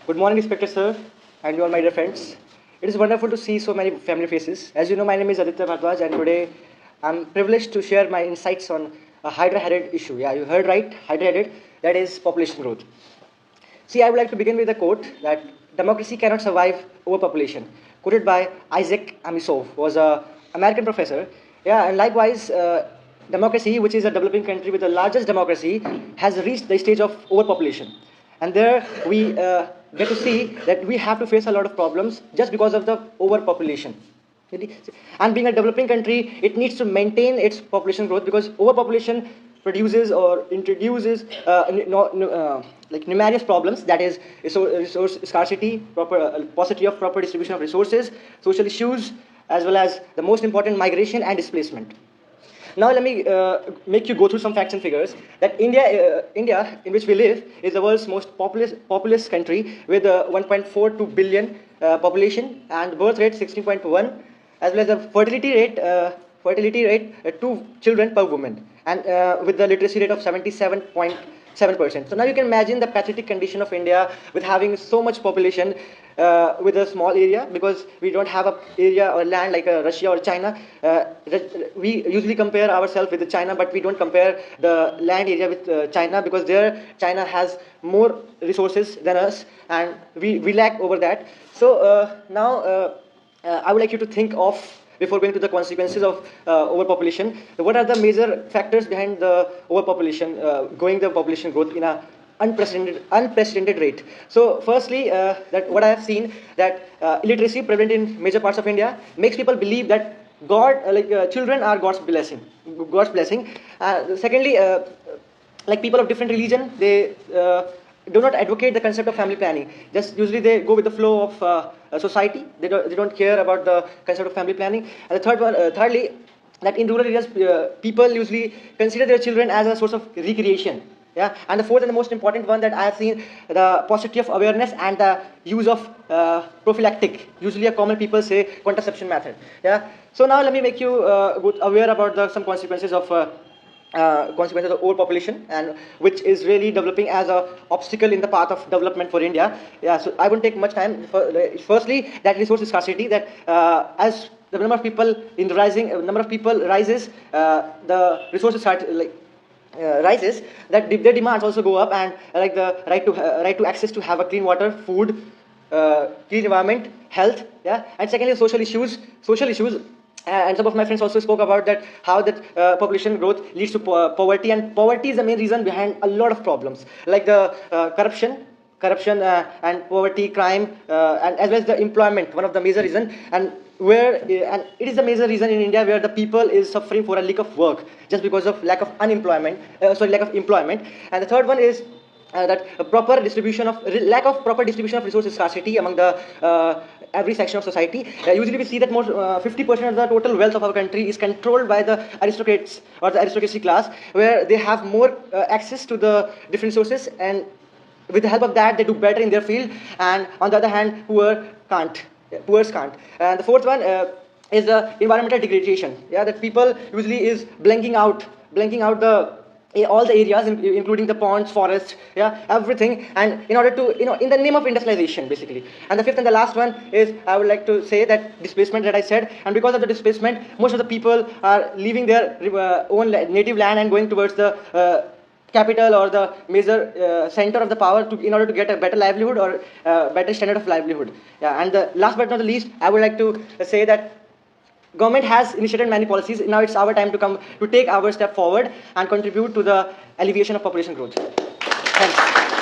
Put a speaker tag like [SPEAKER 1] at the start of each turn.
[SPEAKER 1] Good morning, respected sir, and you all my dear friends. It is wonderful to see so many familiar faces. As you know, my name is Aditya Bhardwaj, and today I'm privileged to share my insights on a hydra-headed issue. Yeah, you heard right, hydra-headed, that is population growth. See, I would like to begin with a quote that democracy cannot survive overpopulation, quoted by Isaac Amisov, who was an American professor. Yeah, and likewise, democracy, which is a developing country with the largest democracy, has reached the stage of overpopulation. And there we get to see that we have to face a lot of problems just because of the overpopulation. And being a developing country, it needs to maintain its population growth because overpopulation produces or introduces like numerous problems, that is resource scarcity, paucity of proper distribution of resources, social issues, as well as the most important, migration and displacement. Now let me make you go through some facts and figures that India, in which we live, is the world's most populous country with 1.42 billion population and birth rate 16.1, as well as the fertility rate 2 children per woman, and with the literacy rate of 77.7%. So now you can imagine the pathetic condition of India with having so much population with a small area, because we don't have a area or land like Russia or China. We usually compare ourselves with China, but we don't compare the land area with China, because there China has more resources than us, and we lack over that. So now I would like you to think of, before going to the consequences of overpopulation, what are the major factors behind the overpopulation, going the population growth in a unprecedented rate. So firstly, that what I have seen, that illiteracy prevalent in major parts of India makes people believe that children are God's blessing. Secondly, like people of different religion, they do not advocate the concept of family planning. Just usually they go with the flow of society. They don't care about the concept of family planning. And the thirdly, that in rural areas, people usually consider their children as a source of recreation. Yeah, and the fourth and the most important one that I have seen, the paucity of awareness and the use of prophylactic, usually a common people say contraception method. Yeah. So now let me make you aware about some consequences of overpopulation, and which is really developing as an obstacle in the path of development for India. Yeah, so I won't take much time. Firstly, that resource scarcity, that as the number of people rises, the resources start rises, that their demands also go up, and like the right to access to have a clean water, food, clean environment, health. Yeah, and secondly, social issues. And some of my friends also spoke about that, how that population growth leads to poverty, and poverty is the main reason behind a lot of problems, like the corruption and poverty, crime, and as well as the employment, one of the major reason, and it is the major reason in India where the people is suffering for a lack of work just because of lack of employment. And the third one is that lack of proper distribution of resources scarcity among the every section of society. Usually we see that more 50% of the total wealth of our country is controlled by the aristocrats or the aristocracy class, where they have more access to the different sources, and with the help of that they do better in their field, and on the other hand poors can't. And the fourth one is the environmental degradation. Yeah, that people usually is blanking out all the areas, including the ponds, forests, yeah, everything, and in order to, in the name of industrialization, basically. And the fifth and the last one is, I would like to say, that displacement that I said, and because of the displacement, most of the people are leaving their own native land and going towards the capital or the major center of the power in order to get a better livelihood or better standard of livelihood. Yeah, and the last but not the least, I would like to say that government has initiated many policies. Now it's our time to take our step forward and contribute to the alleviation of population growth. Thanks.